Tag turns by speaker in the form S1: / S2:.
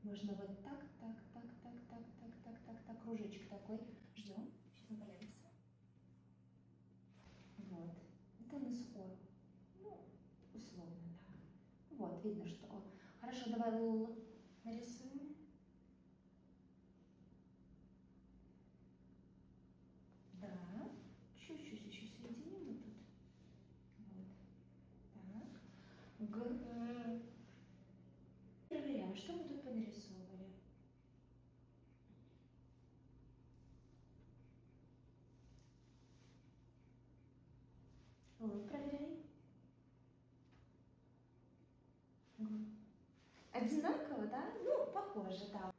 S1: Можно вот так, так, так, так, так, так, так, так, так, кружочек такой. Ждем. Сейчас он появится. Вот. Это не скоро. Ну, условно так. Вот, видно, что... Хорошо, давай Л нарисуем. Да. Чуть-чуть еще соединим вот тут. Вот. Так. Г. Проверяем, что мы тут понарисовывали. Вот, проверяй. Одинаково, да? Ну, похоже, да.